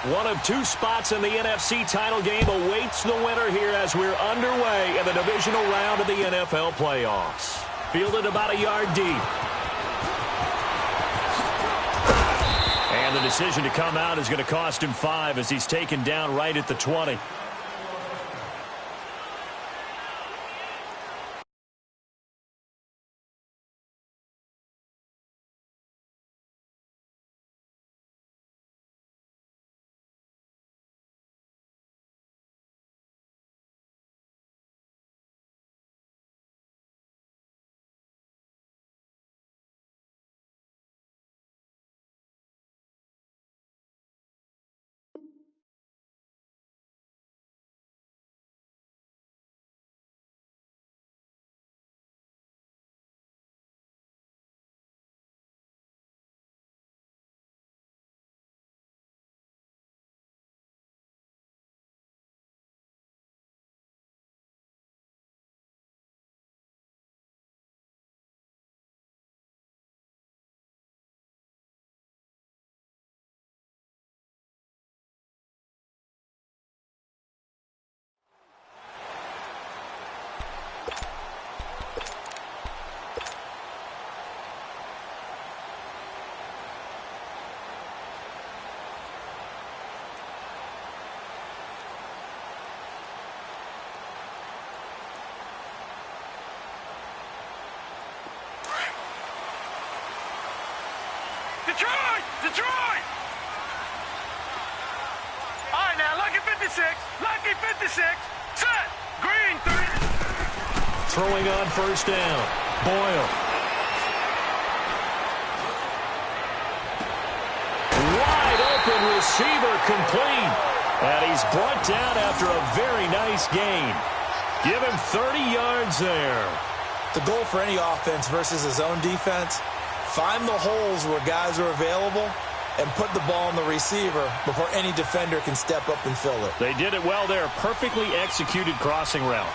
One of two spots in the NFC title game awaits the winner here as we're underway in the divisional round of the NFL playoffs. Fielded about a yard deep. And the decision to come out is going to cost him 5 as he's taken down right at the 20. Detroit! Detroit! All right, now, lucky 56. Lucky 56. Set. Green, 3. Throwing on first down. Boyle. Wide open receiver complete. And he's brought down after a very nice gain. Give him 30 yards there. The goal for any offense versus his own defense, find the holes where guys are available and put the ball on the receiver before any defender can step up and fill it. They did it well there. Perfectly executed crossing route.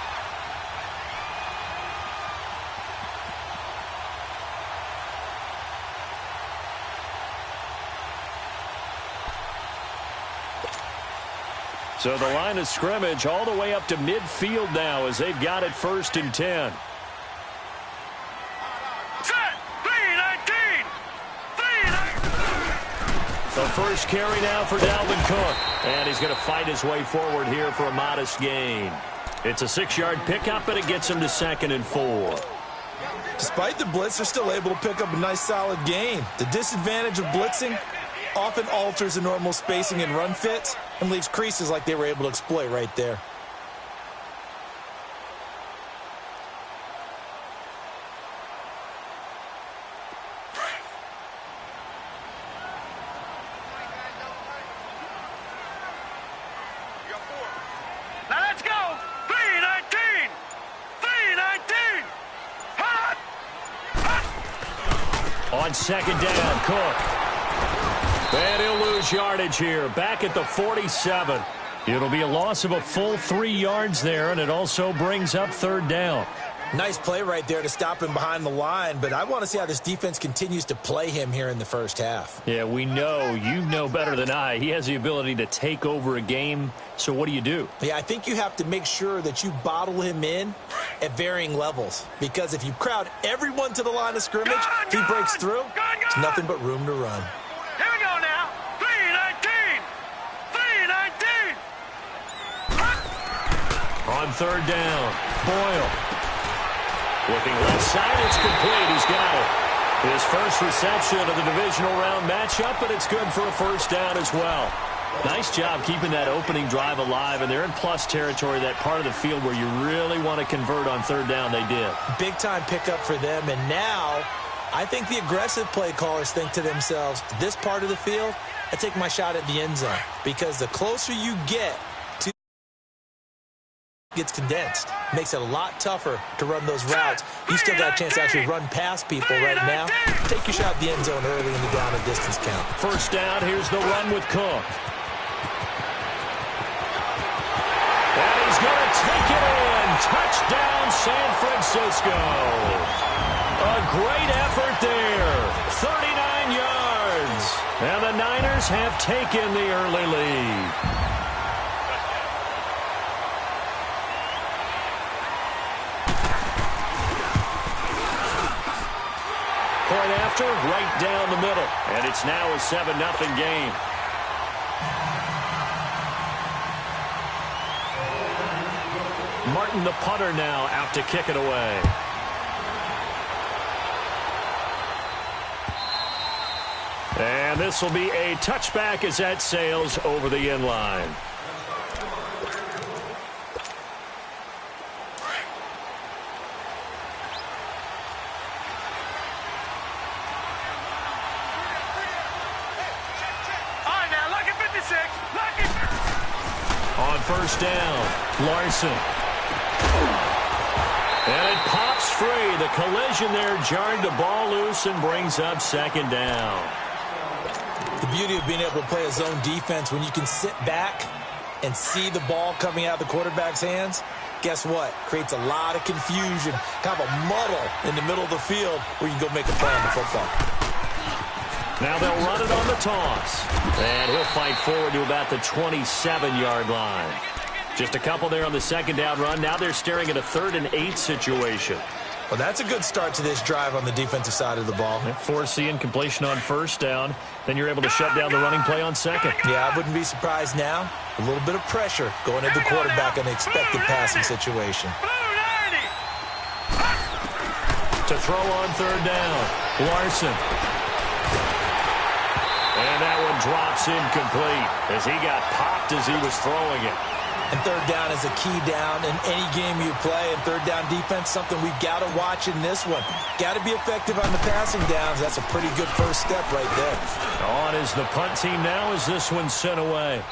So the line of scrimmage all the way up to midfield now as they've got it 1st and 10. The first carry now for Dalvin Cook. And he's going to fight his way forward here for a modest gain. It's a 6-yard pickup, but it gets him to 2nd and 4. Despite the blitz, they're still able to pick up a nice solid gain. The disadvantage of blitzing often alters the normal spacing and run fits and leaves creases like they were able to exploit right there. Now let's go. 319. 319. Hot. On 2nd down, Cook. And he'll lose yardage here. Back at the 47. It'll be a loss of a full 3 yards there, and it also brings up 3rd down. Nice play right there to stop him behind the line, but I want to see how this defense continues to play him here in the first half. Yeah, we know. You know better than I. He has the ability to take over a game. So what do? Yeah, I think you have to make sure that you bottle him in at varying levels, because if you crowd everyone to the line of scrimmage, if he breaks through, there's nothing but room to run. Here we go now. 319. 319. On 3rd down, Boyle. Looking left side, it's complete. He's got it. His first reception of the divisional round matchup, but it's good for a 1st down as well. Nice job keeping that opening drive alive, and they're in plus territory, that part of the field where you really want to convert on 3rd down. They did. Big-time pickup for them, and now I think the aggressive play callers think to themselves, this part of the field, I take my shot at the end zone, because the closer you get to gets condensed. Makes it a lot tougher to run those routes. You still got a chance to actually run past people right now. Take your shot at the end zone early in the down and distance count. 1st down, here's the run with Cook. And he's going to take it in. Touchdown, San Francisco. A great effort there. 39 yards. And the Niners have taken the early lead. Point after, right down the middle. And it's now a 7-0 game. Martin, the punter, now out to kick it away. And this will be a touchback as that sails over the end line. All right, now, lucky 56. Lucky 56. On first down, Larson. And it pops free. The collision there jarred the ball loose and brings up second down. The beauty of being able to play a zone defense when you can sit back and see the ball coming out of the quarterback's hands, guess what? Creates a lot of confusion, kind of a muddle in the middle of the field where you can go make a play on the football. Now they'll run it on the toss. And he'll fight forward to about the 27-yard line. Just a couple there on the second down run. Now they're staring at a 3rd and 8 situation. Well, that's a good start to this drive on the defensive side of the ball. Force the incompletion on first down. Then you're able to shut down the running play on second. Yeah, I wouldn't be surprised now. A little bit of pressure going at the quarterback in the expected passing situation. To throw on third down, Larson. And that one drops incomplete as he got popped as he was throwing it. And third down is a key down in any game you play. And third down defense, something we've got to watch in this one. Got to be effective on the passing downs. That's a pretty good first step right there. On is the punt team now as this one's sent away.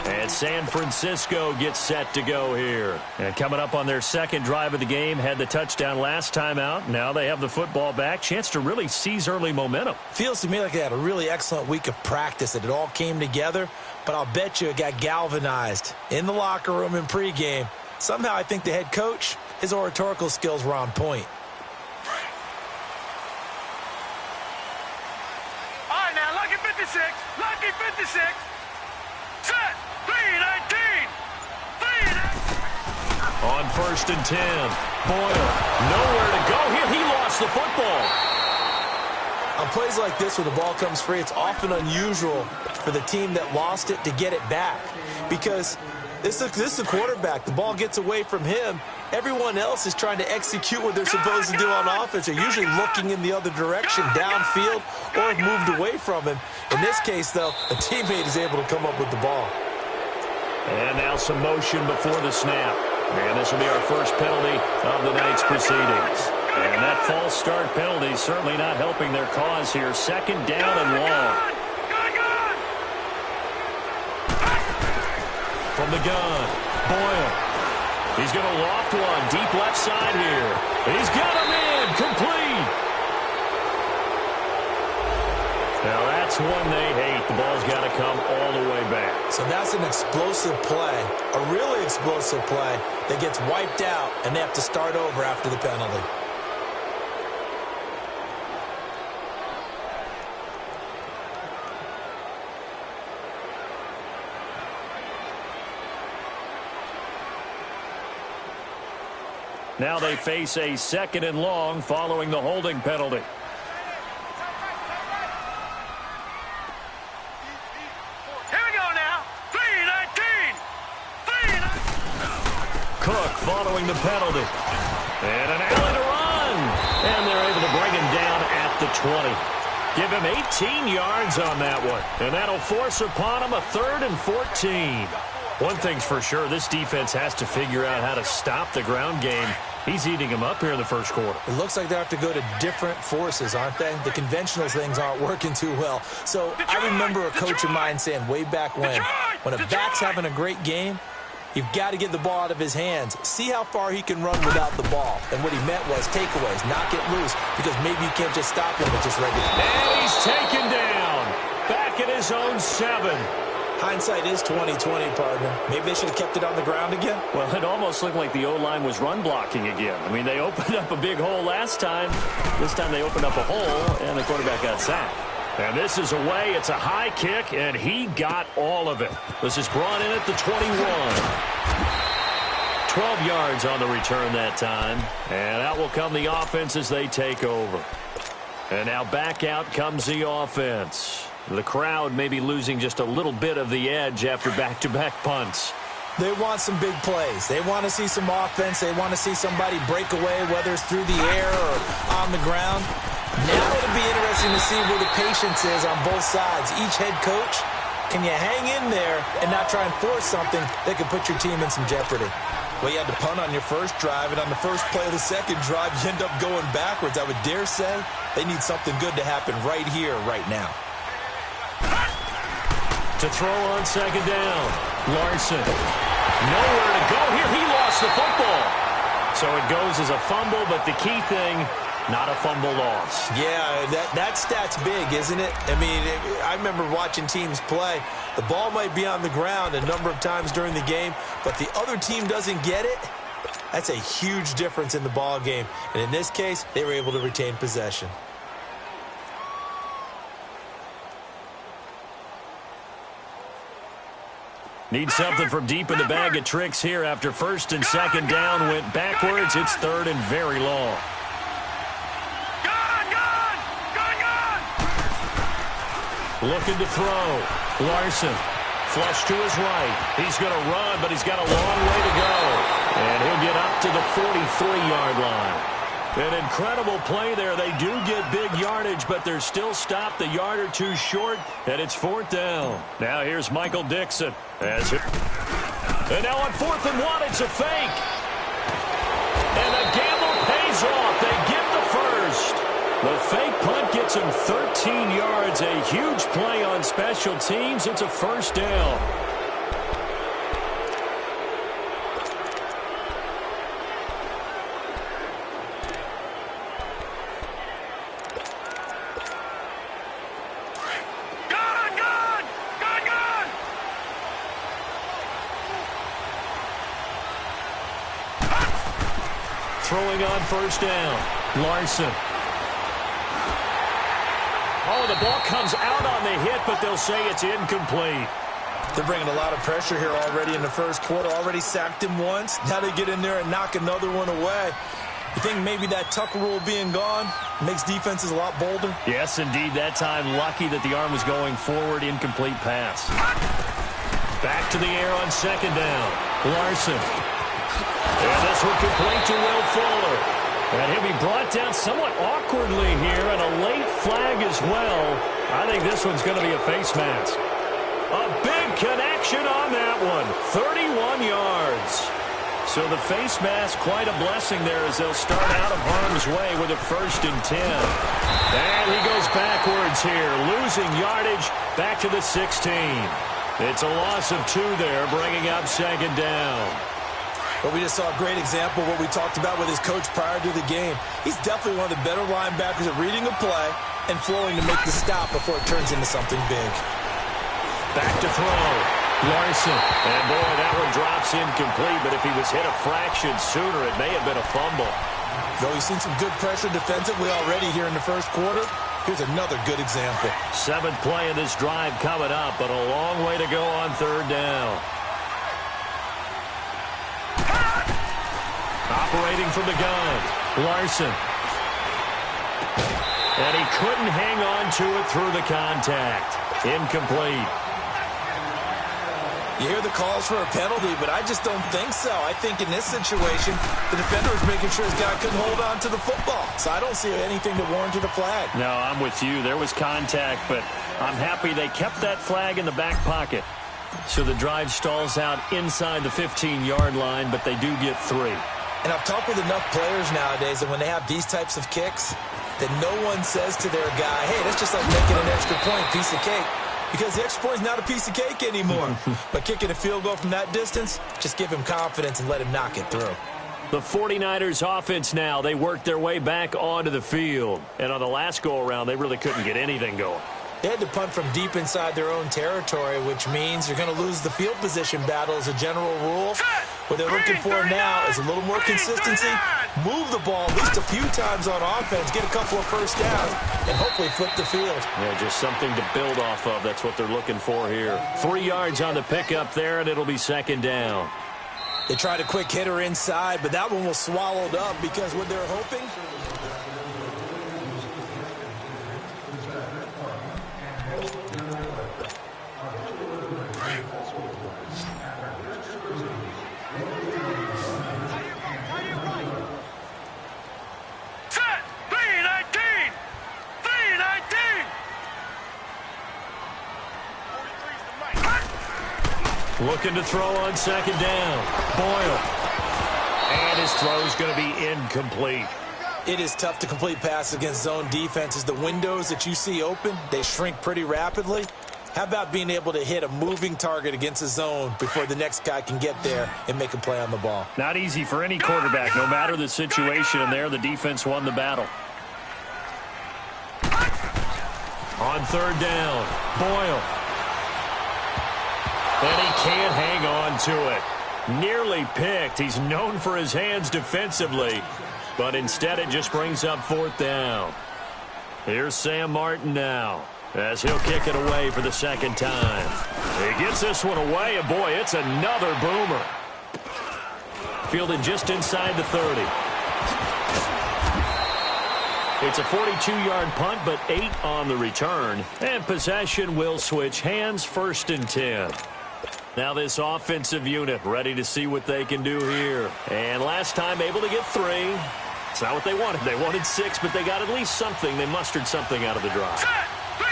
And San Francisco gets set to go here. And coming up on their second drive of the game, had the touchdown last time out. Now they have the football back. Chance to really seize early momentum. Feels to me like they had a really excellent week of practice, that it all came together. But I'll bet you it got galvanized in the locker room in pregame. Somehow I think the head coach, his oratorical skills were on point. All right, now, lucky 56. Lucky 56. Set. 3-19. 3-19. On first and 10, Boyle, nowhere to go here. He lost the football. On plays like this where the ball comes free, it's often unusual for the team that lost it to get it back. Because this is the quarterback. The ball gets away from him. Everyone else is trying to execute what they're supposed to do on offense. They're usually looking in the other direction, downfield, or have moved away from him. In this case, though, a teammate is able to come up with the ball. And now some motion before the snap. And this will be our first penalty of the night's proceedings. And that false start penalty certainly not helping their cause here. Second down and long. From the gun, Boyle. He's going to loft one deep left side here. He's got him in, complete. Now that's one they hate. The ball's got to come all the way back. So that's an explosive play, a really explosive play that gets wiped out, and they have to start over after the penalty. Now they face a second and long following the holding penalty. Here we go now. 3-19. 3-19. Cook following the penalty. And an alley to run. And they're able to bring him down at the 20. Give him 18 yards on that one. And that'll force upon him a 3rd and 14. One thing's for sure, this defense has to figure out how to stop the ground game. He's eating him up here in the first quarter. It looks like they have to go to different forces, aren't they? The conventional things aren't working too well. So I remember a coach of mine saying way back when a back's having a great game, you've got to get the ball out of his hands. See how far he can run without the ball. And what he meant was takeaways, knock it loose, because maybe you can't just stop him, but just regular. And he's taken down. Back at his own 7. Hindsight is 20/20, partner. Maybe they should have kept it on the ground again. Well, it almost looked like the O-line was run blocking again. I mean, they opened up a big hole last time. This time they opened up a hole, and the quarterback got sacked. And this is away. It's a high kick, and he got all of it. This is brought in at the 21. 12 yards on the return that time. And out will come the offense as they take over. And now back out comes the offense. The crowd may be losing just a little bit of the edge after back-to-back punts. They want some big plays. They want to see some offense. They want to see somebody break away, whether it's through the air or on the ground. Now it'll be interesting to see where the patience is on both sides. Each head coach, can you hang in there and not try and force something that could put your team in some jeopardy? Well, you had to punt on your first drive, and on the first play of the second drive, you end up going backwards. I would dare say they need something good to happen right here, right now. To throw on second down. Larson. Nowhere to go here. He lost the football. So it goes as a fumble, but the key thing, not a fumble loss. Yeah, that stat's big, isn't it? I mean, I remember watching teams play. The ball might be on the ground a number of times during the game, but the other team doesn't get it. That's a huge difference in the ball game. And in this case, they were able to retain possession. Need something from deep in the bag of tricks here after first and second down went backwards. It's third and very long. Looking to throw. Larson. Flush to his right. He's going to run, but he's got a long way to go. And he'll get up to the 43-yard line. An incredible play there. They do get big yardage, but they're still stopped a yard or two short, and it's fourth down. Now here's Michael Dixon. And now on 4th and 1, it's a fake. And the gamble pays off. They get the first. The fake punt gets him 13 yards. A huge play on special teams. It's a first down. Throwing on first down. Larson. Oh, the ball comes out on the hit, but they'll say it's incomplete. They're bringing a lot of pressure here already in the first quarter. Already sacked him once. Now they get in there and knock another one away. You think maybe that Tucker rule being gone makes defenses a lot bolder? Yes, indeed. That time, lucky that the arm was going forward. Incomplete pass. Back to the air on second down. Larson. And this one complete to Will Fuller. And he'll be brought down somewhat awkwardly here, and a late flag as well. I think this one's going to be a face mask. A big connection on that one. 31 yards. So the face mask, quite a blessing there as they'll start out of harm's way with a 1st and 10. And he goes backwards here, losing yardage back to the 16. It's a loss of 2 there, bringing up second down. But we just saw a great example of what we talked about with his coach prior to the game. He's definitely one of the better linebackers at reading a play and flowing to make the stop before it turns into something big. Back to throw. Larson. And, boy, that one drops incomplete, but if he was hit a fraction sooner, it may have been a fumble. Though we've seen some good pressure defensively already here in the first quarter, here's another good example. 7th play of this drive coming up, but a long way to go on third down. Operating from the gun, Larson. And he couldn't hang on to it through the contact. Incomplete. You hear the calls for a penalty, but I just don't think so. I think in this situation, the defender was making sure his guy couldn't hold on to the football. So I don't see anything that warranted a flag. No, I'm with you. There was contact, but I'm happy they kept that flag in the back pocket. So the drive stalls out inside the 15-yard line, but they do get 3. And I've talked with enough players nowadays that when they have these types of kicks, that no one says to their guy, hey, that's just like making an extra point, piece of cake. Because the extra point is not a piece of cake anymore. But kicking a field goal from that distance, just give him confidence and let him knock it through. The 49ers offense now, they worked their way back onto the field. And on the last go-around, they really couldn't get anything going. They had to punt from deep inside their own territory, which means you're going to lose the field position battle as a general rule. What they're looking for now is a little more consistency, move the ball at least a few times on offense, get a couple of first downs, and hopefully flip the field. Yeah, just something to build off of. That's what they're looking for here. 3 yards on the pickup there, and it'll be second down. They tried a quick hitter inside, but that one was swallowed up because what they're hoping... Looking to throw on second down. Boyle. And his throw's going to be incomplete. It is tough to complete passes against zone defenses. The windows that you see open, they shrink pretty rapidly. How about being able to hit a moving target against a zone before the next guy can get there and make a play on the ball? Not easy for any quarterback, no matter the situation. And there, the defense won the battle. On third down, Boyle. And he can't hang on to it. Nearly picked. He's known for his hands defensively, but instead it just brings up fourth down. Here's Sam Martin now, as he'll kick it away for the second time. He gets this one away, and boy, it's another boomer. Fielded just inside the 30. It's a 42-yard punt, but 8 on the return. And possession will switch hands, 1st and 10. Now this offensive unit ready to see what they can do here. And last time able to get 3. It's not what they wanted. They wanted 6, but they got at least something. They mustered something out of the drive.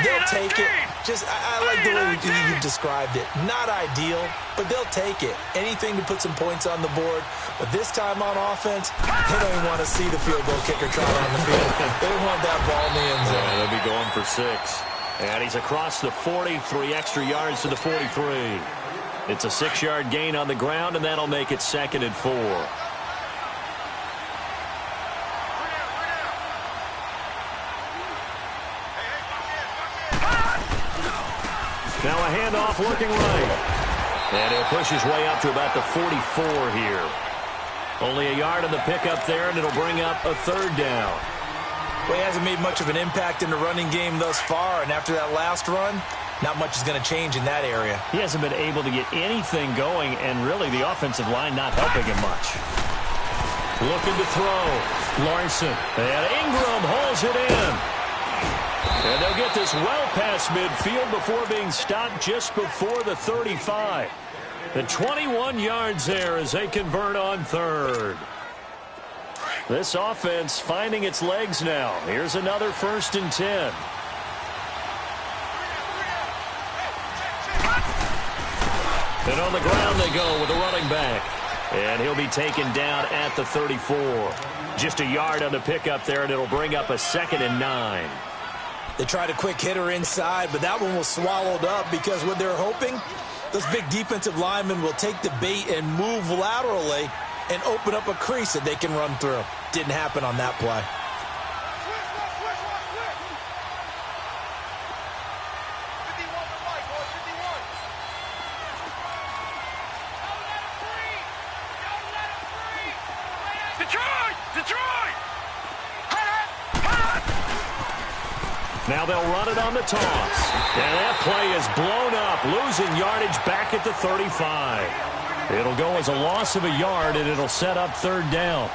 They'll take it. I like the way you described it. Not ideal, but they'll take it. Anything to put some points on the board. But this time on offense, they don't even want to see the field goal kicker trot on the field. They want that ball in the end zone. Yeah, they'll be going for 6. And he's across the 40, 3 extra yards to the 43. It's a 6-yard gain on the ground, and that'll make it 2nd and 4. Now a handoff looking right. And he'll push his way up to about the 44 here. Only a yard on the pickup there, and it'll bring up a 3rd down. Well, he hasn't made much of an impact in the running game thus far, and after that last run, not much is going to change in that area. He hasn't been able to get anything going, and really the offensive line not helping him much. Looking to throw. Larson. And Ingram hauls it in. And they'll get this well past midfield before being stopped just before the 35. The 21 yards there as they convert on 3rd. This offense finding its legs now. Here's another 1st and 10. And on the ground they go with the running back. And he'll be taken down at the 34. Just a yard on the pickup there, and it'll bring up a 2nd and 9. They tried a quick hitter inside, but that one was swallowed up because what they're hoping, those big defensive linemen will take the bait and move laterally and open up a crease that they can run through. Didn't happen on that play. Now they'll run it on the toss. And that play is blown up, losing yardage back at the 35. It'll go as a loss of a yard, and it'll set up 3rd down.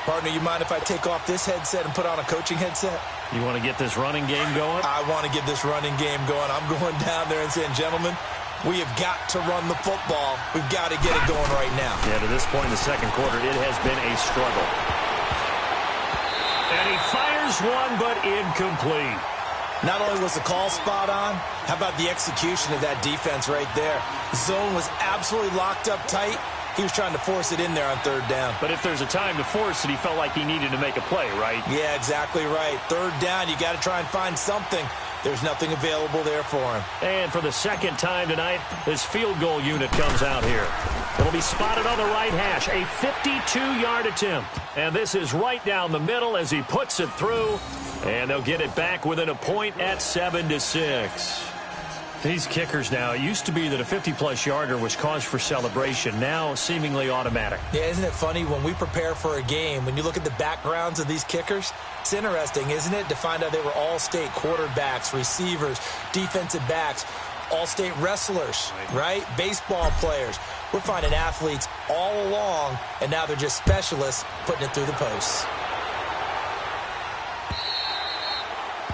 Partner, you mind if I take off this headset and put on a coaching headset? You want to get this running game going? I want to get this running game going. I'm going down there and saying, gentlemen, we have got to run the football. We've got to get it going right now. Yeah, to this point in the 2nd quarter, it has been a struggle. And he fires one, but incomplete. Not only was the call spot on, how about the execution of that defense right there? Zone was absolutely locked up tight. He was trying to force it in there on 3rd down. But if there's a time to force it, he felt like he needed to make a play, right? Yeah, exactly right. 3rd down, you got to try and find something. There's nothing available there for him. And for the second time tonight, his field goal unit comes out here. It'll be spotted on the right hash, a 52-yard attempt. And this is right down the middle as he puts it through. And they'll get it back within a point at 7-6. These kickers now, it used to be that a 50-plus yarder was cause for celebration, now seemingly automatic. Yeah, isn't it funny when we prepare for a game, when you look at the backgrounds of these kickers, it's interesting, isn't it, to find out they were all-state quarterbacks, receivers, defensive backs, all-state wrestlers, right? Baseball players. We're finding athletes all along, and now they're just specialists putting it through the posts.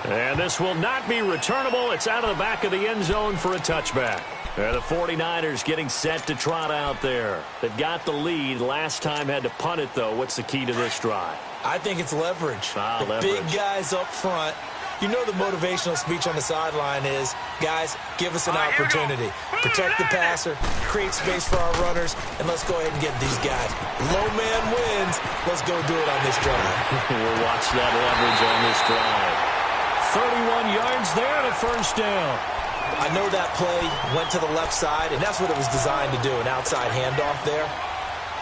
And this will not be returnable. It's out of the back of the end zone for a touchback. The 49ers getting set to trot out there. They've got the lead. Last time had to punt it, though. What's the key to this drive? I think it's leverage. The big guys up front. You know the motivational speech on the sideline is, guys, give us an opportunity. Protect the passer, create space for our runners, and let's go ahead and get these guys. Low man wins. Let's go do it on this drive. We'll watch that leverage on this drive. 31 yards there and a first down. I know that play went to the left side, and that's what it was designed to do, an outside handoff there.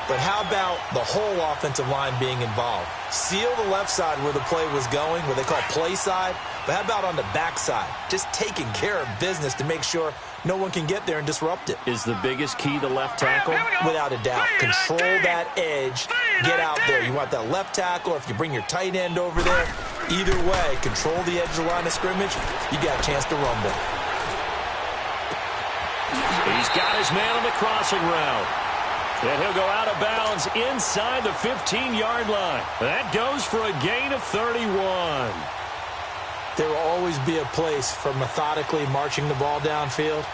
But how about the whole offensive line being involved? Seal the left side where the play was going, what they call play side. But how about on the back side? Just taking care of business to make sure no one can get there and disrupt it. Is the biggest key the left tackle? Without a doubt. Control that edge. Get out there. You want that left tackle. If you bring your tight end over there, either way, control the edge of the line of scrimmage. You got a chance to rumble. He's got his man on the crossing route. And he'll go out of bounds inside the 15-yard line. That goes for a gain of 31. There will always be a place for methodically marching the ball downfield.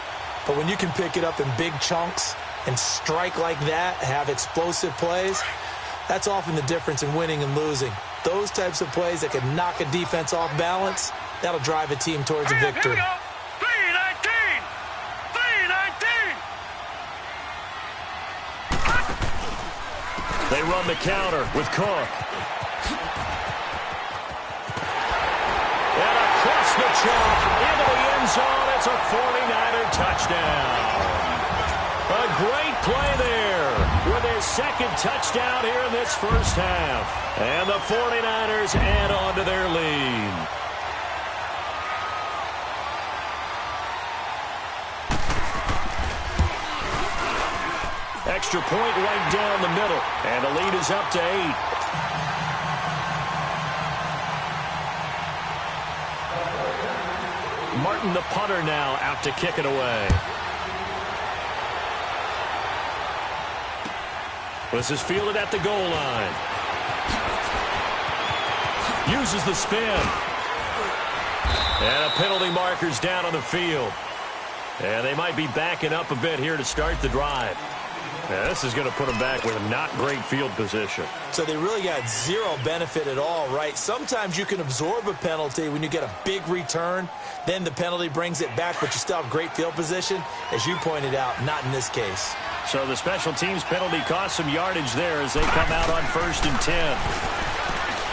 But when you can pick it up in big chunks and strike like that, have explosive plays, that's often the difference in winning and losing. Those types of plays that can knock a defense off balance, that'll drive a team towards a victory. They run the counter with Cook. And across the chalk into the end zone. It's a 49er touchdown. A great play there with his second touchdown here in this first half. And the 49ers add on to their lead. Extra point right down the middle. And the lead is up to 8. Martin, the punter, now out to kick it away. This is fielded at the goal line. Uses the spin. And a penalty marker's down on the field. And they might be backing up a bit here to start the drive. Yeah, this is going to put them back with not great field position. So they really got zero benefit at all, right? Sometimes you can absorb a penalty when you get a big return. Then the penalty brings it back, but you still have great field position. As you pointed out, not in this case. So the special teams penalty cost some yardage there as they come out on 1st and 10.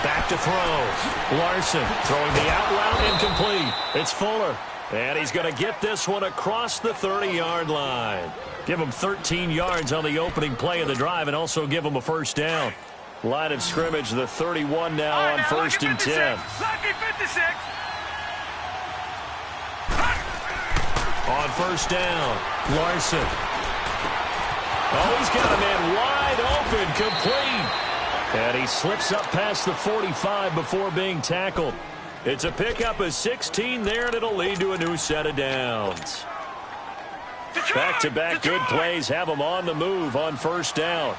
Back to throw. Larson throwing the out route incomplete. It's Fuller. And he's going to get this one across the 30-yard line. Give him 13 yards on the opening play of the drive and also give him a first down. Line of scrimmage, the 31 now on 1st and 10. On 1st down, Larson. Oh, he's got a man wide open, complete. And he slips up past the 45 before being tackled. It's a pickup of 16 there, and it'll lead to a new set of downs. Back-to-back good plays have them on the move on 1st down.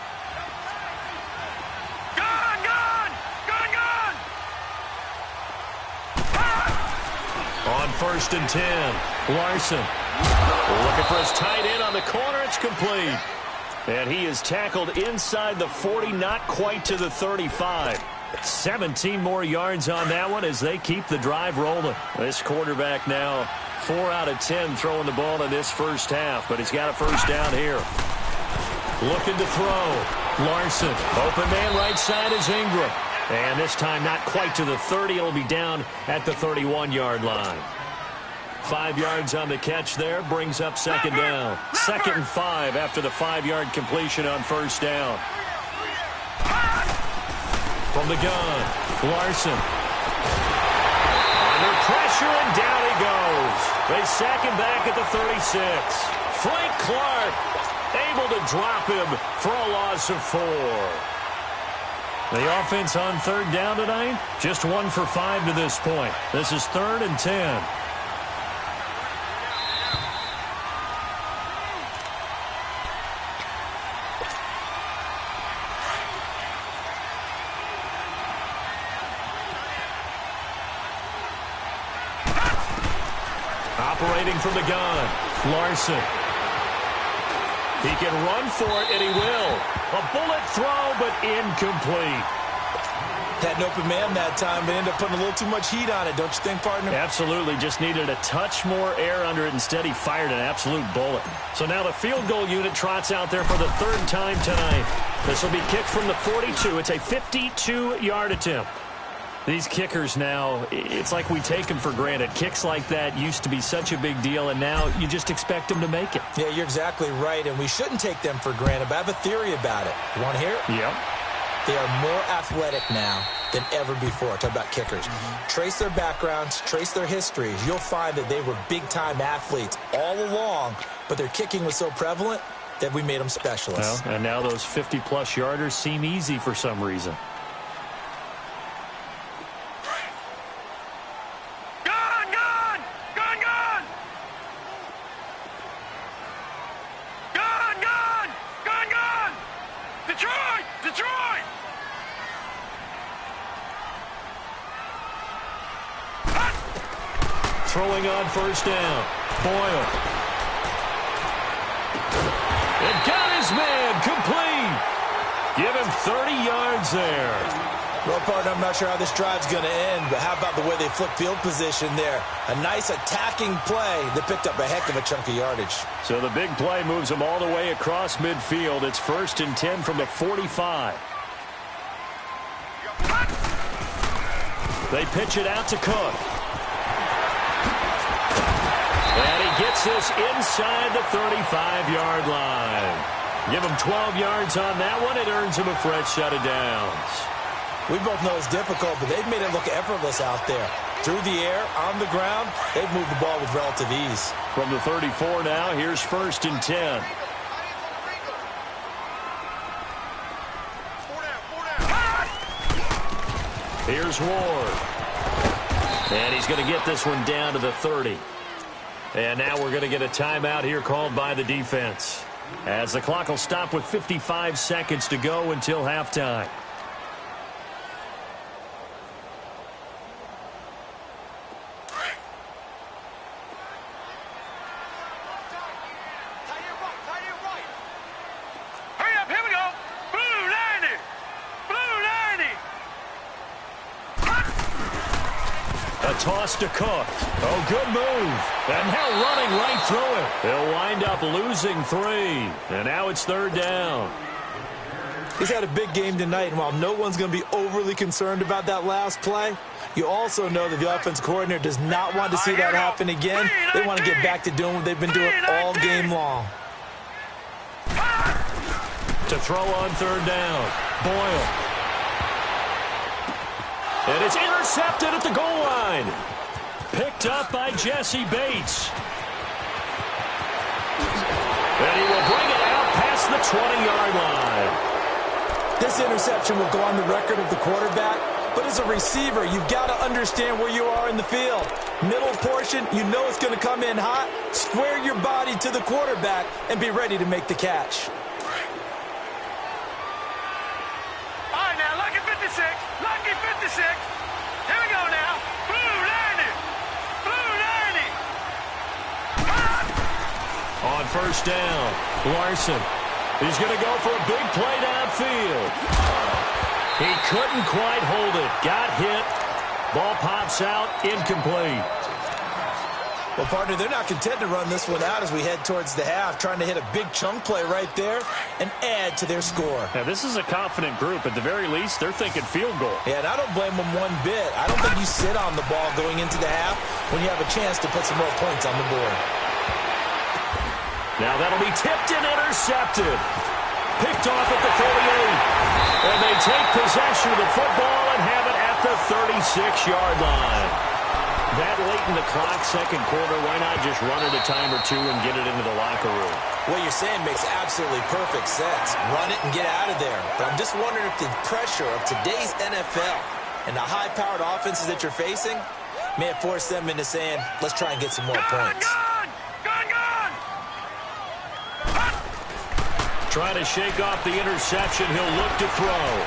On 1st and 10, Larson looking for his tight end on the corner. It's complete. And he is tackled inside the 40, not quite to the 35. 17 more yards on that one as they keep the drive rolling. This quarterback now 4 out of 10 throwing the ball in this first half, but he's got a first down here. Looking to throw. Larson, open man right side is Ingram. And this time not quite to the 30. It'll be down at the 31-yard line. 5 yards on the catch there, brings up second down. 2nd and 5 after the 5-yard completion on first down. From the gun, Larson. Under pressure, and down he goes. They sack him back at the 36. Frank Clark able to drop him for a loss of 4. The offense on 3rd down tonight, just 1 for 5 to this point. This is 3rd and 10. Operating from the gun, Larson. He can run for it, and he will. A bullet throw, but incomplete. Had an open man that time, but ended up putting a little too much heat on it, don't you think, partner? Absolutely. Just needed a touch more air under it. Instead, he fired an absolute bullet. So now the field goal unit trots out there for the 3rd time tonight. This will be kicked from the 42. It's a 52-yard attempt. These kickers now, it's like we take them for granted. Kicks like that used to be such a big deal, and now you just expect them to make it. Yeah, you're exactly right, and we shouldn't take them for granted, but I have a theory about it. You want to hear it? Yep. They are more athletic now than ever before. Talk about kickers. Trace their backgrounds, trace their histories. You'll find that they were big-time athletes all along, but their kicking was so prevalent that we made them specialists. Well, and now those 50-plus yarders seem easy for some reason. Throwing on first down, Boyle. And got his man complete. Give him 30 yards there. Well, partner, I'm not sure how this drive's going to end, but how about the way they flip field position there? A nice attacking play that picked up a heck of a chunk of yardage. So the big play moves them all the way across midfield. It's 1st and 10 from the 45. They pitch it out to Cook. And he gets this inside the 35-yard line. Give him 12 yards on that one. It earns him a fresh set of downs. We both know it's difficult, but they've made it look effortless out there. Through the air, on the ground, they've moved the ball with relative ease. From the 34 now, here's 1st and 10. Here's Ward. And he's going to get this one down to the 30. And now we're going to get a timeout here called by the defense, as the clock will stop with 55 seconds to go until halftime. Hurry up, here we go. Blue 90. Blue 90. A toss to Cook. Oh, good move. And now running right through it. They'll wind up losing 3. And now it's 3rd down. He's had a big game tonight, and while no one's going to be overly concerned about that last play, you also know that the offense coordinator does not want to see that happen again. They want to get back to doing what they've been doing all game long. To throw on 3rd down, Boyle. And it's intercepted at the goal line. Picked up by Jesse Bates. And he will bring it out past the 20-yard line. This interception will go on the record of the quarterback, but as a receiver, you've got to understand where you are in the field. Middle portion, you know it's going to come in hot. Square your body to the quarterback and be ready to make the catch. All right, now, lucky 56. Lucky 56. Here we go now. Blue 90. Blue 90. On first down, Larson. He's going to go for a big play downfield. He couldn't quite hold it. Got hit. Ball pops out. Incomplete. Well, partner, they're not content to run this one out as we head towards the half, trying to hit a big chunk play right there and add to their score. Now, this is a confident group. At the very least, they're thinking field goal. Yeah, and I don't blame them one bit. I don't think you sit on the ball going into the half. when you have a chance to put some more points on the board. Now that'll be tipped and intercepted. Picked off at the 38. And they take possession of the football and have it at the 36-yard line. That late in the clock, second quarter, why not just run it a time or two and get it into the locker room? What you're saying makes absolutely perfect sense. Run it and get out of there. But I'm just wondering if the pressure of today's NFL and the high-powered offenses that you're facing may have forced them into saying, let's try and get some more points. Trying to shake off the interception. He'll look to throw.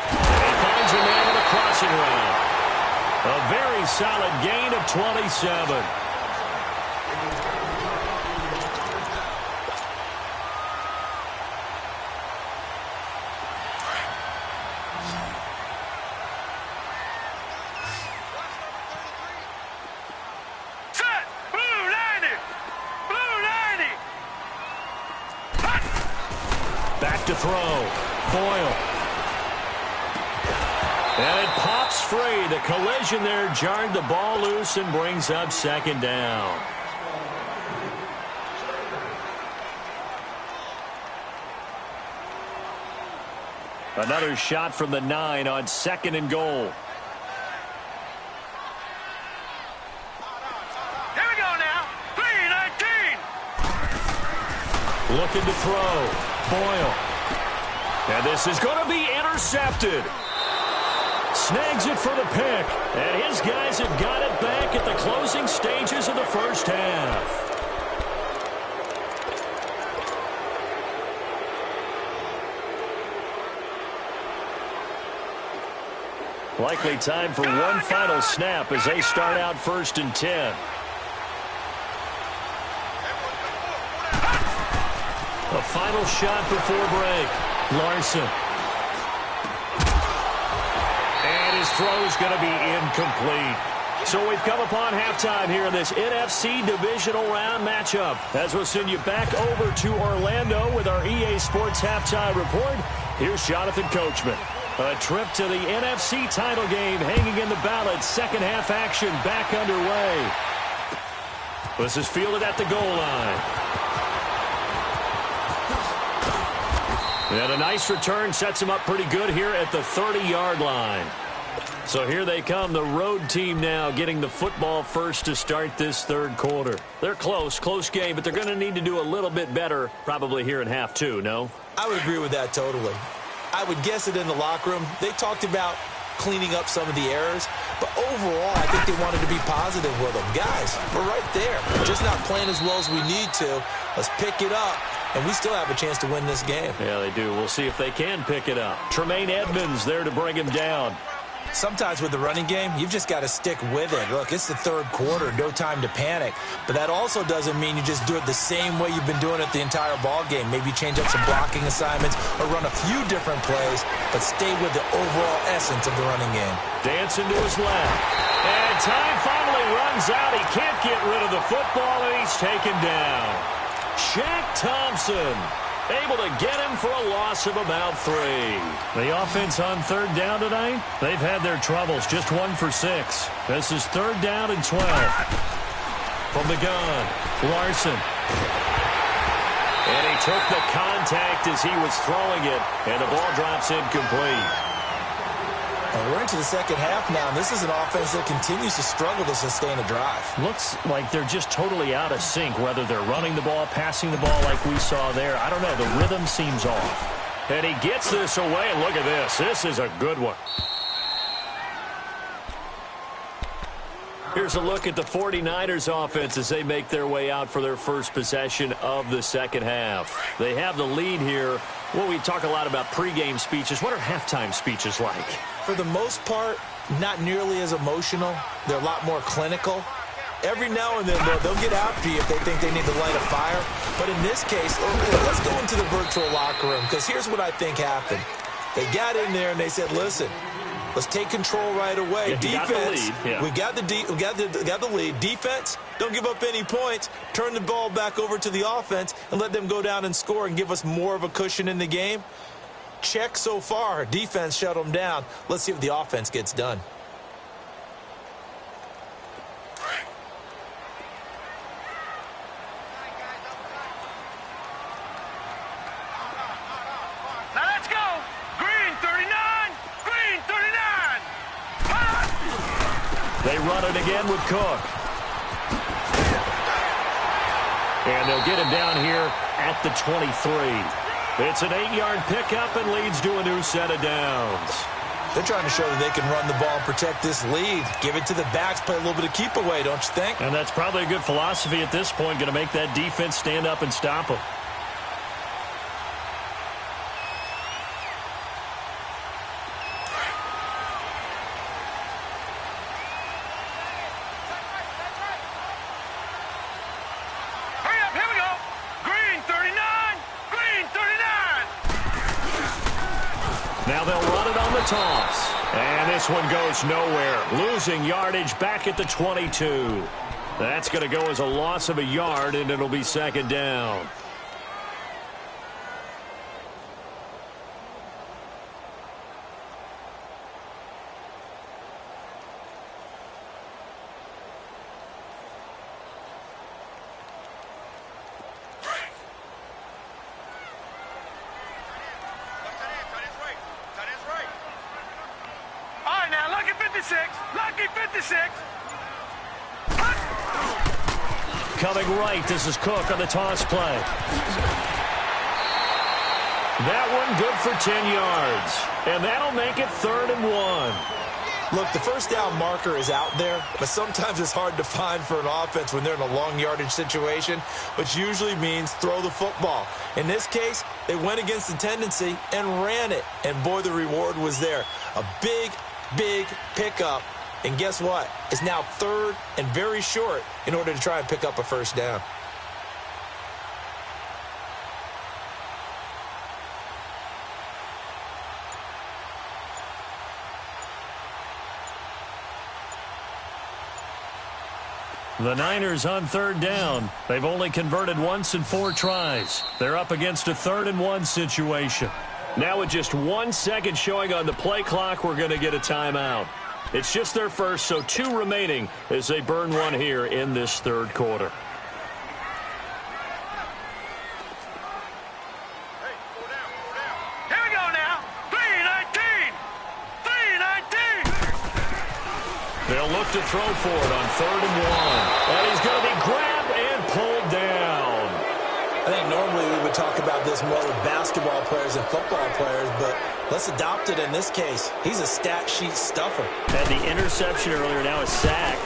And he finds a man in the crossing route. A very solid gain of 27. Back to throw. Boyle. And it pops free. The collision there jarred the ball loose and brings up second down. Another shot from the 9 on second and goal. Here we go now. 3-19. Looking to throw. Boyle. And this is going to be intercepted. Snags it for the pick. And his guys have got it back at the closing stages of the first half. Likely time for one final snap as they start out 1st and 10. A final shot before break. Larson. And his throw's going to be incomplete. So we've come upon halftime here in this NFC divisional round matchup. As we'll send you back over to Orlando with our EA Sports halftime report, here's Jonathan Coachman. A trip to the NFC title game hanging in the balance. Second half action back underway. This is fielded at the goal line. And a nice return sets him up pretty good here at the 30-yard line. So here they come, the road team now getting the football first to start this third quarter. They're close game, but they're going to need to do a little bit better probably here in half two, no? I would agree with that totally. I would guess it in the locker room. They talked about cleaning up some of the errors, but overall, I think they wanted to be positive with them. Guys, we're right there. We're just not playing as well as we need to. Let's pick it up, and we still have a chance to win this game. Yeah, they do. We'll see if they can pick it up. Tremaine Edmonds there to bring him down. Sometimes with the running game, you've just got to stick with it. Look, it's the third quarter, no time to panic. But that also doesn't mean you just do it the same way you've been doing it the entire ball game. Maybe change up some blocking assignments or run a few different plays, but stay with the overall essence of the running game. Dancing to his left. And time finally runs out. He can't get rid of the football, and he's taken down. Shaq Thompson able to get him for a loss of about 3. The offense on third down tonight, they've had their troubles. Just 1 for 6. This is third down and 12. From the gun, Larson. And he took the contact as he was throwing it, and the ball drops incomplete. And we're into the second half now, and this is an offense that continues to struggle to sustain a drive. Looks like they're just totally out of sync, whether they're running the ball, passing the ball like we saw there. I don't know. The rhythm seems off. And he gets this away. Look at this. This is a good one. Here's a look at the 49ers offense as they make their way out for their first possession of the second half. They have the lead here. Well, we talk a lot about pregame speeches. What are halftime speeches like? For the most part, not nearly as emotional. They're a lot more clinical. Every now and then, they'll get after you if they think they need to light a fire. But in this case, let's go into the virtual locker room, because here's what I think happened. They got in there and they said, listen, let's take control right away. Yeah, defense, we got the lead. Defense, don't give up any points. Turn the ball back over to the offense and let them go down and score and give us more of a cushion in the game. Check so far. Defense shut them down. Let's see if the offense gets done. They run it again with Cook. And they'll get him down here at the 23. It's an 8-yard pickup and leads to a new set of downs. They're trying to show that they can run the ball and protect this lead. Give it to the backs, play a little bit of keep away, don't you think? And that's probably a good philosophy at this point, going to make that defense stand up and stop them. Now they'll run it on the toss. And this one goes nowhere. Losing yardage back at the 22. That's going to go as a loss of a yard, and it'll be second down. Lucky 56. Coming right, this is Cook on the toss play. That one good for 10 yards. And that'll make it 3rd and 1. Look, the first down marker is out there, but sometimes it's hard to find for an offense when they're in a long yardage situation, which usually means throw the football. In this case, they went against the tendency and ran it. And boy, the reward was there. A big pickup. And guess what? It's now 3rd and very short in order to try and pick up a first down. The Niners on 3rd down. They've only converted once in 4 tries. They're up against a 3rd and 1 situation. Now with just 1 second showing on the play clock, we're going to get a timeout. It's just their first, so 2 remaining as they burn one here in this 3rd quarter. Here we go now. 3-19. 3-19. They'll look to throw for it on 3rd and 1. And he's going to be grabbed and pulled down. I think normally we would talk about this more with basketball players and football players, but let's adopt it in this case. He's a stat sheet stuffer. Had the interception earlier, now a sack.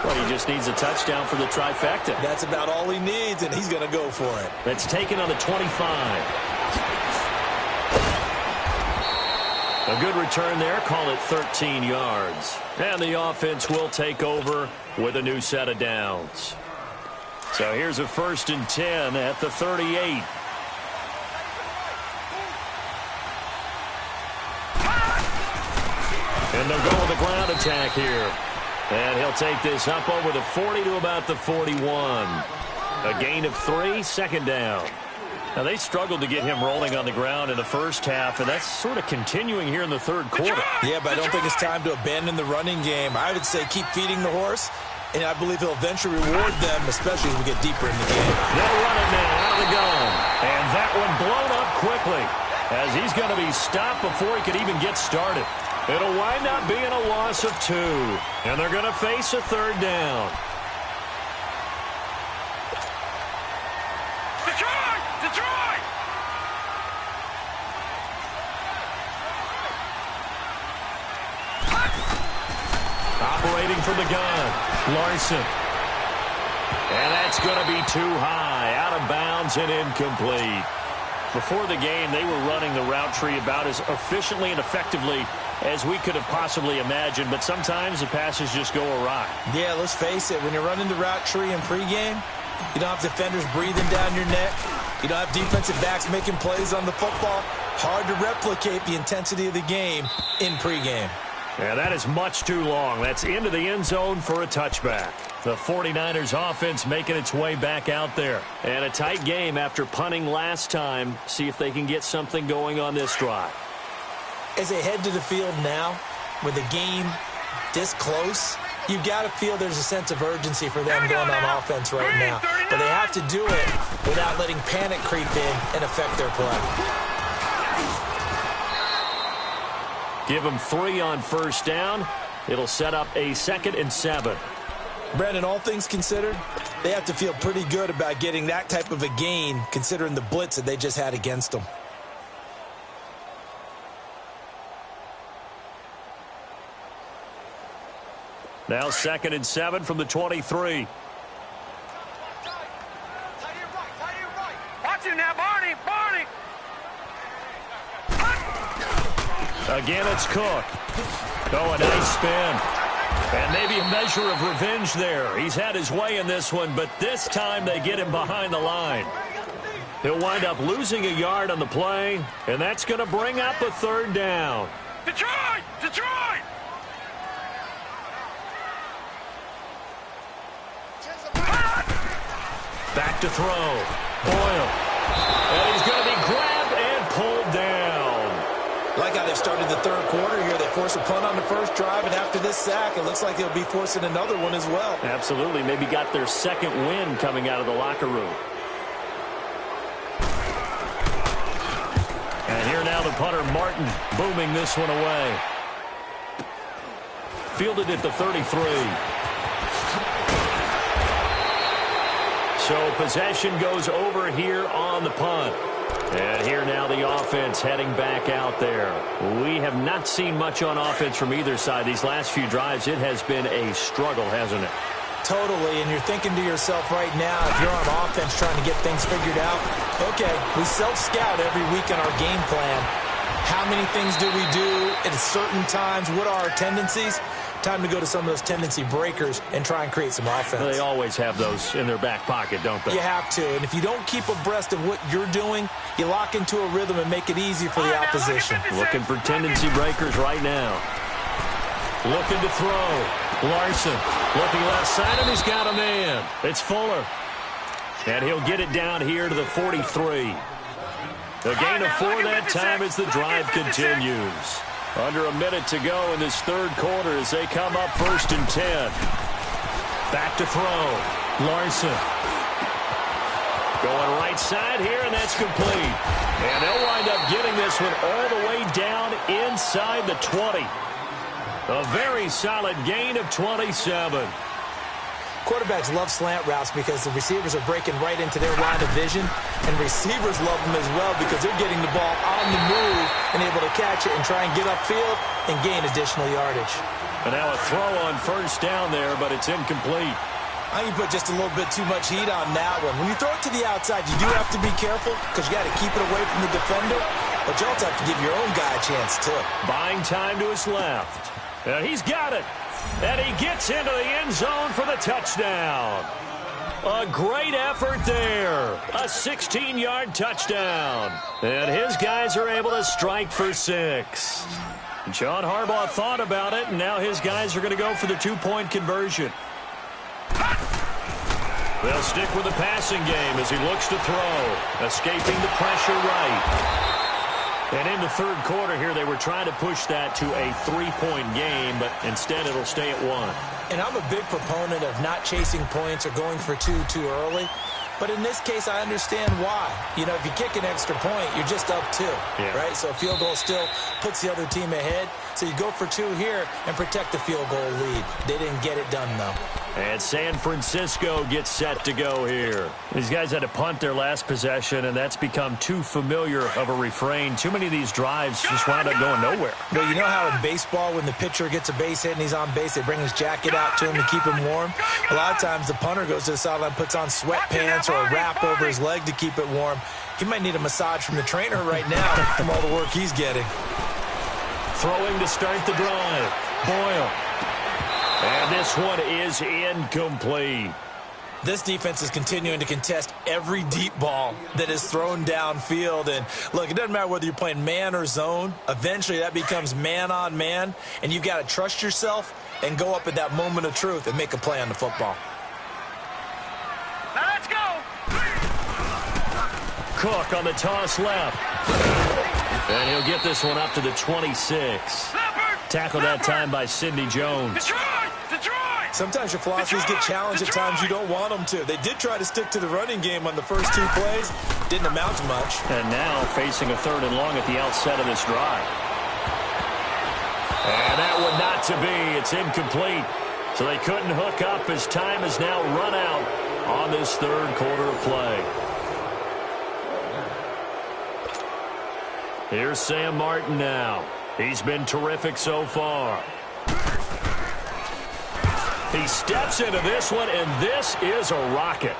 Well, he just needs a touchdown for the trifecta. That's about all he needs, and he's going to go for it. That's taken on the 25. A good return there, call it 13 yards. And the offense will take over with a new set of downs. So here's a 1st and 10 at the 38. And they'll go with a ground attack here. And he'll take this up over the 40 to about the 41. A gain of 3, 2nd down. Now, they struggled to get him rolling on the ground in the first half, and that's sort of continuing here in the 3rd quarter. Yeah, but I don't think it's time to abandon the running game. I would say keep feeding the horse, and I believe he'll eventually reward them, especially as we get deeper in the game. They'll run it now out of the gun. And that one blown up quickly as he's going to be stopped before he could even get started. It'll wind up being a loss of 2. And they're going to face a 3rd down. Detroit! Operating from the gun, Larson. And that's going to be too high, out of bounds and incomplete. Before the game, they were running the route tree about as efficiently and effectively as we could have possibly imagined, but sometimes the passes just go awry. Yeah, let's face it, when you're running the route tree in pregame, you don't have defenders breathing down your neck. You don't have defensive backs making plays on the football. Hard to replicate the intensity of the game in pregame. Yeah, that is much too long. That's into the end zone for a touchback. The 49ers offense making its way back out there. And a tight game after punting last time. See if they can get something going on this drive. As they head to the field now, with the game this close, you've got to feel there's a sense of urgency for them going on offense right now. But they have to do it without letting panic creep in and affect their play. Give them 3 on 1st down. It'll set up a 2nd and 7. Brandon, all things considered, they have to feel pretty good about getting that type of a gain considering the blitz that they just had against them. Now 2nd and 7 from the 23. Watch it now, Barney. Barney. Again, it's Cook. Oh, a nice spin. And maybe a measure of revenge there. He's had his way in this one, but this time they get him behind the line. He'll wind up losing a yard on the play, and that's going to bring up a 3rd down. Detroit! Detroit! Back to throw. Boyle. And he's going to be grabbed and pulled down. Like how they started the 3rd quarter here. They forced a punt on the first drive, and after this sack, it looks like they'll be forcing another one as well. Absolutely. Maybe got their 2nd win coming out of the locker room. And here now the punter, Martin, booming this one away. Fielded at the 33. So possession goes over here on the punt. And here now the offense heading back out there. We have not seen much on offense from either side. These last few drives, it has been a struggle, hasn't it? Totally, and you're thinking to yourself right now, if you're on offense trying to get things figured out, okay, we self-scout every week in our game plan. How many things do we do at certain times? What are our tendencies? Time to go to some of those tendency breakers and try and create some offense. They always have those in their back pocket, don't they? You have to, and if you don't keep abreast of what you're doing, you lock into a rhythm and make it easy for the opposition. Looking for tendency breakers right now. Looking to throw. Larson looking left side, and he's got a man. It's Fuller. And he'll get it down here to the 43. The gain of 4 that time as the drive continues. Under a minute to go in this 3rd quarter as they come up 1st and 10. Back to throw. Larson. Going right side here, and that's complete. And they'll wind up getting this one all the way down inside the 20. A very solid gain of 27. Quarterbacks love slant routes because the receivers are breaking right into their line of vision, and receivers love them as well because they're getting the ball on the move and able to catch it and try and get upfield and gain additional yardage. And now a throw on 1st down there, but it's incomplete. I think you put just a little bit too much heat on that one. When you throw it to the outside, you do have to be careful because you got to keep it away from the defender, but you also have to give your own guy a chance too. Buying time to his left. And he's got it. And he gets into the end zone for the touchdown. A great effort there. A 16-yard touchdown. And his guys are able to strike for 6. John Harbaugh thought about it, and now his guys are going to go for the 2-point conversion. They'll stick with the passing game as he looks to throw. Escaping the pressure right. And in the 3rd quarter here, they were trying to push that to a 3-point game, but instead it'll stay at 1. And I'm a big proponent of not chasing points or going for 2 too early. But in this case, I understand why. You know, if you kick an extra point, you're just up 2, right? So a field goal still puts the other team ahead. So you go for 2 here and protect the field goal lead. They didn't get it done, though. And San Francisco gets set to go here. These guys had to punt their last possession, and that's become too familiar of a refrain. Too many of these drives just wound up going nowhere. Well, you know how in baseball, when the pitcher gets a base hit and he's on base, they bring his jacket out to him to keep him warm? A lot of times the punter goes to the sideline, puts on sweatpants or a wrap over his leg to keep it warm. He might need a massage from the trainer right now from all the work he's getting. Throwing to start the drive. Boyle. And this one is incomplete. This defense is continuing to contest every deep ball that is thrown downfield. And, look, it doesn't matter whether you're playing man or zone. Eventually that becomes man-on-man, and you've got to trust yourself and go up at that moment of truth and make a play on the football. Now let's go. Cook on the toss left. And he'll get this one up to the 26. Tackled that time by Sidney Jones. Detroit! Sometimes your philosophies get challenged at times you don't want them to. They did try to stick to the running game on the first 2 plays. Didn't amount to much. And now facing a 3rd and long at the outset of this drive. And that one not to be. It's incomplete. So they couldn't hook up as time has now run out on this third quarter of play. Here's Sam Martin now. He's been terrific so far. He steps into this one, and this is a rocket.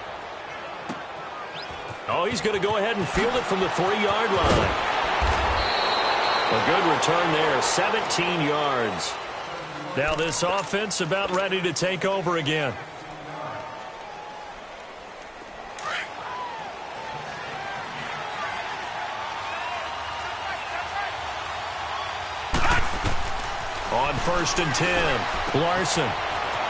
Oh, he's going to go ahead and field it from the 3-yard line. A good return there, 17 yards. Now this offense about ready to take over again. On 1st and 10, Larson.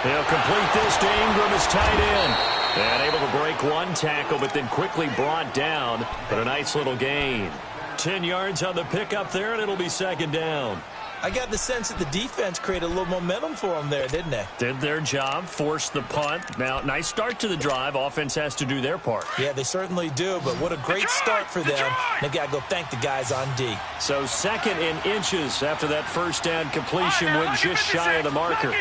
He'll complete this to Ingram as tight end. And able to break one tackle, but then quickly brought down. But a nice little gain. 10 yards on the pickup there, and it'll be 2nd down. I got the sense that the defense created a little momentum for them there, didn't they? Did their job, forced the punt. Now, nice start to the drive. Offense has to do their part. Yeah, they certainly do, but what a great start for them. They've got to go thank the guys on D. So 2nd and inches after that first down completion went just shy of the marker.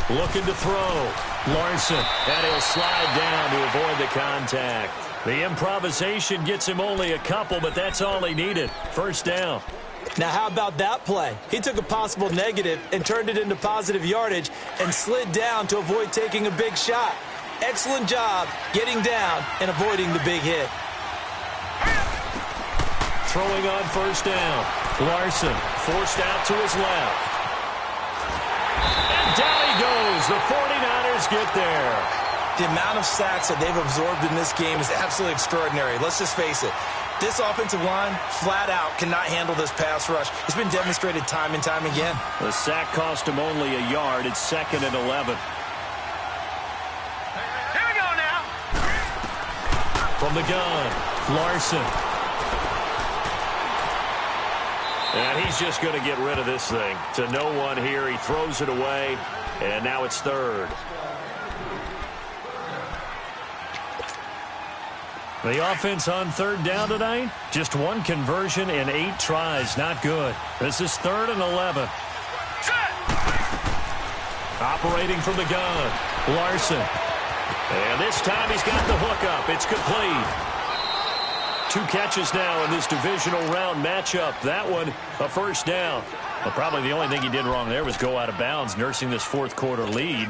Looking to throw. Larson, and he'll slide down to avoid the contact. The improvisation gets him only a couple, but that's all he needed. 1st down. Now, how about that play? He took a possible negative and turned it into positive yardage and slid down to avoid taking a big shot. Excellent job getting down and avoiding the big hit. Throwing on 1st down. Larson forced out to his left. And down he goes. The 49ers get there. The amount of sacks that they've absorbed in this game is absolutely extraordinary. Let's just face it. This offensive line, flat out, cannot handle this pass rush. It's been demonstrated time and time again. The sack cost him only a yard. It's 2nd and 11. Here we go now. From the gun, Larson. And he's just going to get rid of this thing. To no one here. He throws it away, and now it's 3rd. The offense on 3rd down tonight, just 1 conversion in 8 tries. Not good. This is 3rd and 11. Operating from the gun, Larson. And this time he's got the hook up. It's complete. 2 catches now in this divisional round matchup. That one, a 1st down. Well, probably the only thing he did wrong there was go out of bounds, nursing this 4th quarter lead.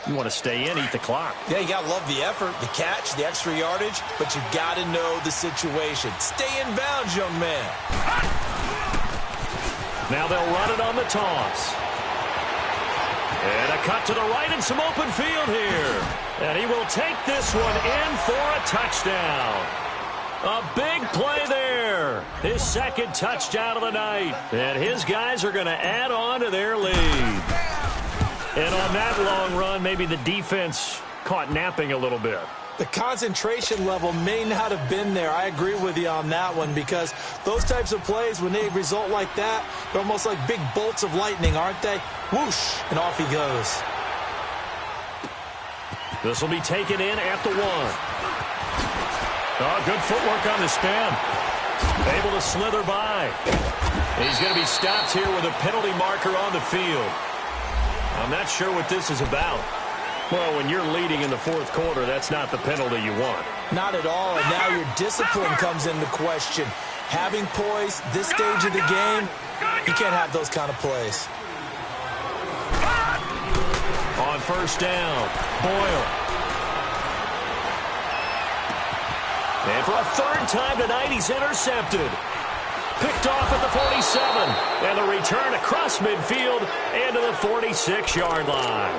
You want to stay in, eat the clock. Yeah, you got to love the effort, the catch, the extra yardage, but you got to know the situation. Stay in bounds, young man. Now they'll run it on the toss. And a cut to the right and some open field here. And he will take this one in for a touchdown. A big play there. His 2nd touchdown of the night. And his guys are going to add on to their lead. And on that long run, maybe the defense caught napping a little bit. The concentration level may not have been there. I agree with you on that one because those types of plays, when they result like that, they're almost like big bolts of lightning, aren't they? Whoosh, and off he goes. This will be taken in at the 1. Oh, good footwork on the span. Able to slither by. He's going to be stopped here with a penalty marker on the field. I'm not sure what this is about. Well, when you're leading in the 4th quarter, that's not the penalty you want. Not at all, and now your discipline comes into question. Having poise this stage of the game, you can't have those kind of plays. On 1st down, Boyle. And for a 3rd time tonight, he's intercepted. Picked off at the 47. And the return across midfield and to the 46-yard line.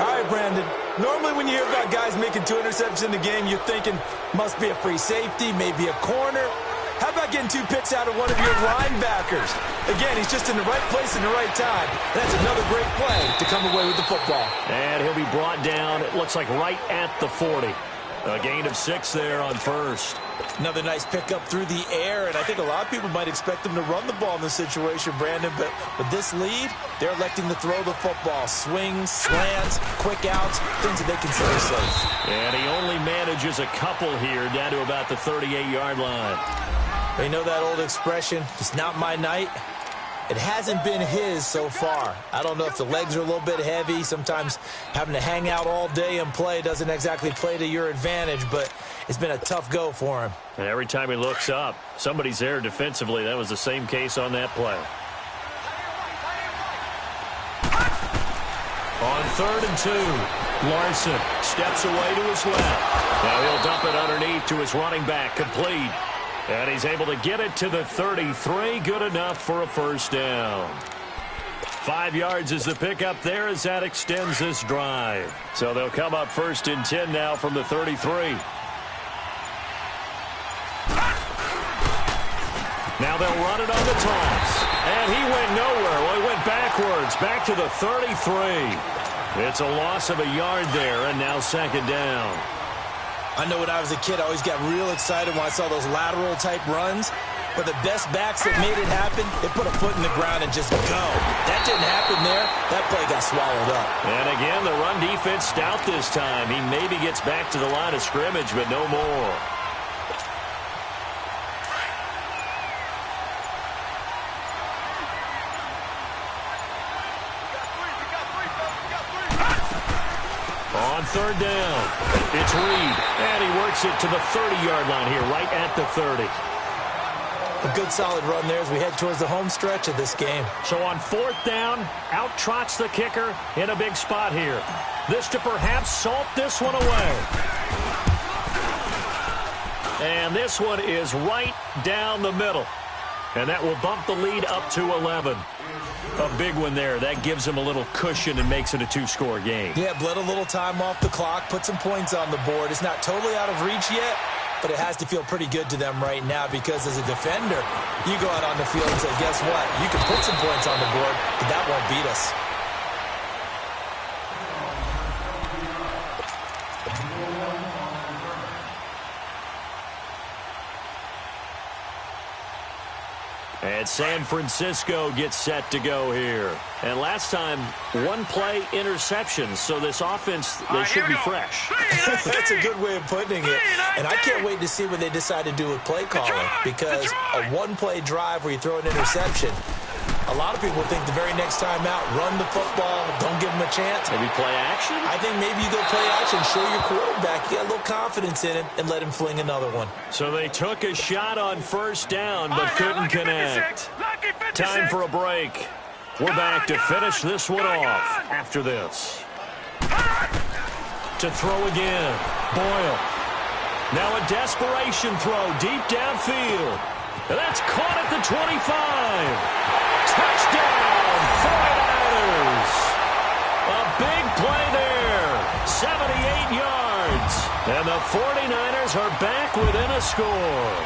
All right, Brandon. Normally when you hear about guys making 2 interceptions in the game, you're thinking must be a free safety, maybe a corner. How about getting 2 picks out of one of your linebackers? Again, he's just in the right place in the right time. That's another great play to come away with the football. And he'll be brought down, it looks like right at the 40. A gain of 6 there on 1st. Another nice pickup through the air, and I think a lot of people might expect them to run the ball in this situation, Brandon, but with this lead, they're electing to throw the football. Swings, slants, quick outs, things that they consider safe. And he only manages a couple here down to about the 38-yard line. You know that old expression, it's not my night? It hasn't been his so far. I don't know if the legs are a little bit heavy. Sometimes having to hang out all day and play doesn't exactly play to your advantage, but it's been a tough go for him. And every time he looks up, somebody's there defensively. That was the same case on that play. On 3rd and 2, Larson steps away to his left. Now he'll dump it underneath to his running back, complete. And he's able to get it to the 33, good enough for a first down. 5 yards is the pickup there as that extends this drive. So they'll come up 1st and 10 now from the 33. Now they'll run it on the toss. And he went nowhere. Well, he went backwards, back to the 33. It's a loss of a yard there, and now 2nd down. I know when I was a kid, I always got real excited when I saw those lateral-type runs. But the best backs that made it happen, they put a foot in the ground and just go. That didn't happen there. That play got swallowed up. And again, the run defense stout this time. He maybe gets back to the line of scrimmage, but no more. On 3rd down, it's Reed, and he works it to the 30-yard line here, right at the 30. A good solid run there as we head towards the home stretch of this game. So on 4th down, out trots the kicker in a big spot here. This to perhaps salt this one away. And this one is right down the middle. And that will bump the lead up to 11. A big one there. That gives him a little cushion and makes it a 2-score game. Yeah, bled a little time off the clock, put some points on the board. It's not totally out of reach yet, but it has to feel pretty good to them right now because as a defender, you go out on the field and say, guess what? You can put some points on the board, but that won't beat us. And San Francisco gets set to go here. And last time, 1-play interception. So this offense, they should be fresh. That's a good way of putting it. And I can't wait to see what they decide to do with play calling. Because a 1-play drive where you throw an interception, a lot of people think the very next time out, run the football, don't give them a chance. Maybe play action? I think maybe you go play action, show your quarterback, get a little confidence in him, and let him fling another one. So they took a shot on 1st down, but couldn't connect. Time for a break. We're back to finish this one off after this. To throw again, Boyle. Now a desperation throw deep downfield. And that's caught at the 25. Touchdown, 49ers. A big play there, 78 yards. And the 49ers are back within a score.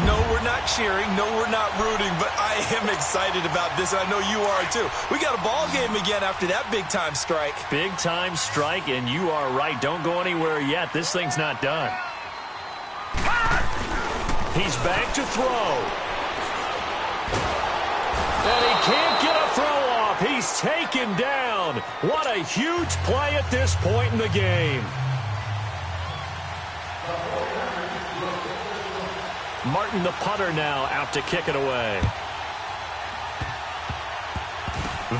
No, we're not cheering. No, we're not rooting, but I am excited about this, and I know you are too. We got a ball game again after that big-time strike. Big-time strike, and you are right. Don't go anywhere yet. This thing's not done. He's back to throw. And he can't get a throw off. He's taken down. What a huge play at this point in the game. Martin, the punter, now out to kick it away.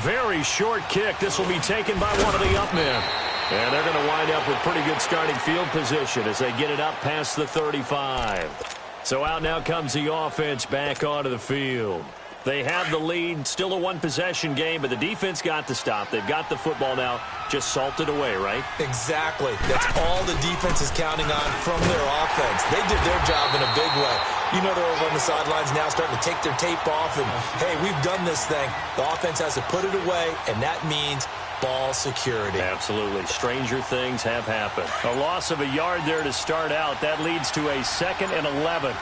Very short kick. This will be taken by one of the up men. And they're going to wind up with pretty good starting field position as they get it up past the 35. So out now comes the offense back onto the field. They have the lead, still a one-possession game, but the defense got the stop. They've got the football now, just salted away, right? Exactly. That's all the defense is counting on from their offense. They did their job in a big way. You know they're over on the sidelines now starting to take their tape off, and, hey, we've done this thing. The offense has to put it away, and that means ball security. Absolutely. Stranger things have happened. A loss of a yard there to start out. That leads to a 2nd and 11.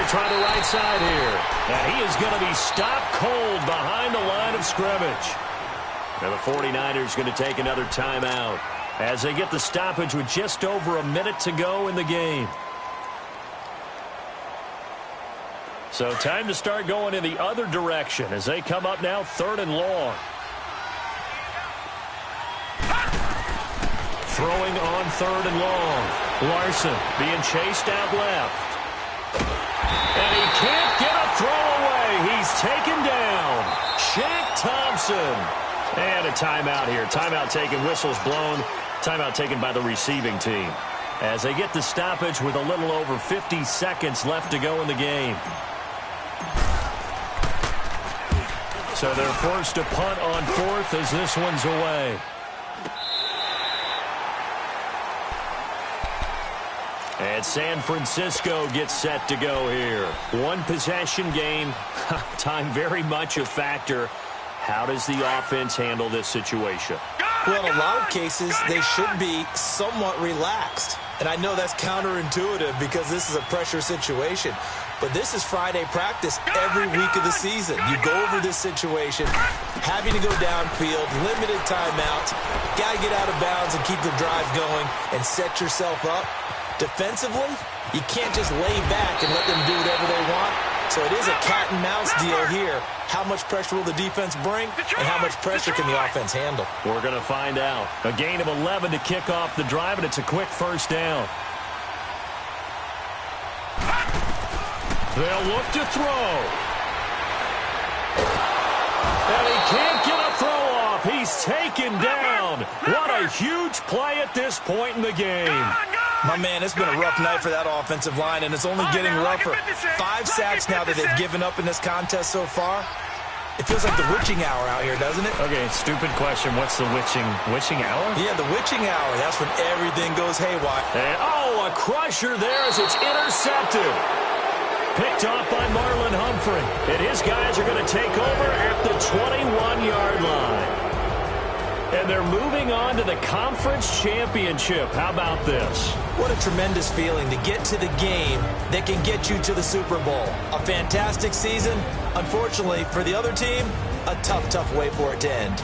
Try the right side here. And he is going to be stopped cold behind the line of scrimmage. Now the 49ers going to take another timeout as they get the stoppage with just over a minute to go in the game. So time to start going in the other direction as they come up now 3rd and long. Throwing on 3rd and long. Larson being chased out left. And he can't get a throw away. He's taken down. Shaq Thompson. And a timeout here. Timeout taken, whistles blown. Timeout taken by the receiving team, as they get the stoppage with a little over 50 seconds left to go in the game. So they're forced to punt on 4th as this one's away. And San Francisco gets set to go here. One possession game. Time very much a factor. How does the offense handle this situation? Well, in a lot of cases, they should be somewhat relaxed. And I know that's counterintuitive because this is a pressure situation. But this is Friday practice every week of the season. You go over this situation, having to go downfield, limited timeouts, got to get out of bounds and keep the drive going and set yourself up. Defensively, you can't just lay back and let them do whatever they want. So it is a cat and mouse deal here. How much pressure will the defense bring, and how much pressure can the offense handle? We're going to find out. A gain of 11 to kick off the drive, and it's a quick first down. They'll look to throw. And he can't get a throw off. He's taken down. What a huge play at this point in the game. My man, it's been a rough night for that offensive line, and it's only getting rougher. 5 sacks now that they've given up in this contest so far. It feels like the witching hour out here, doesn't it? Okay, stupid question. What's the witching hour? Yeah, the witching hour. That's when everything goes haywire. And, a crusher there as it's intercepted. Picked off by Marlon Humphrey. And his guys are going to take over at the 21-yard line. And they're moving on to the conference championship. How about this? What a tremendous feeling to get to the game that can get you to the Super Bowl. A fantastic season. Unfortunately, for the other team, a tough way for it to end.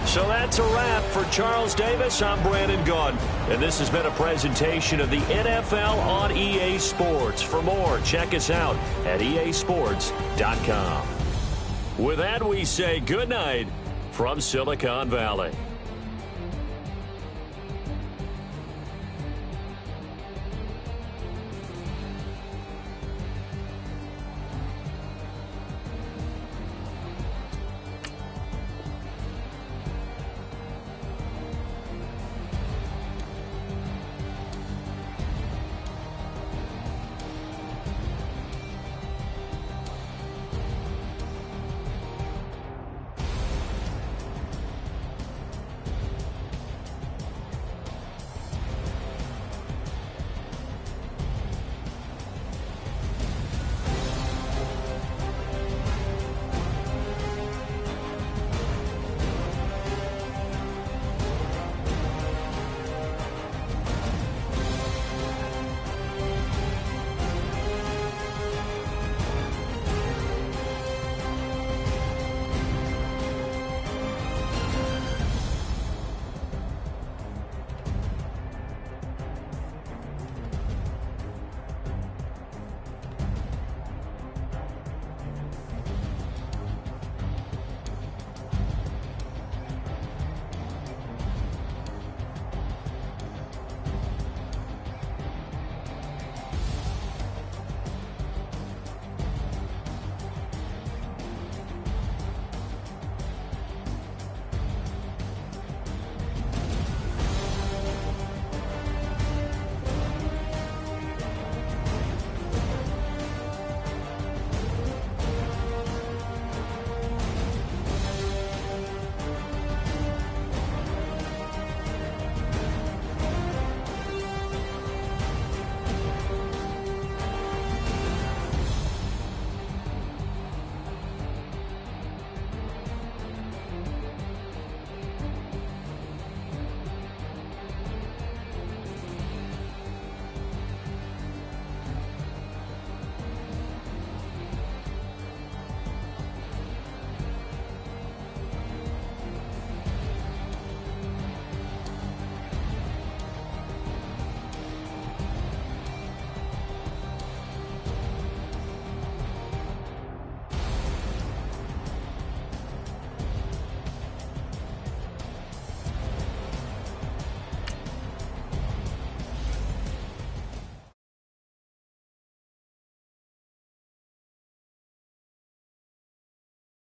So that's a wrap for Charles Davis. I'm Brandon Gaudin. And this has been a presentation of the NFL on EA Sports. For more, check us out at easports.com. With that, we say good night from Silicon Valley.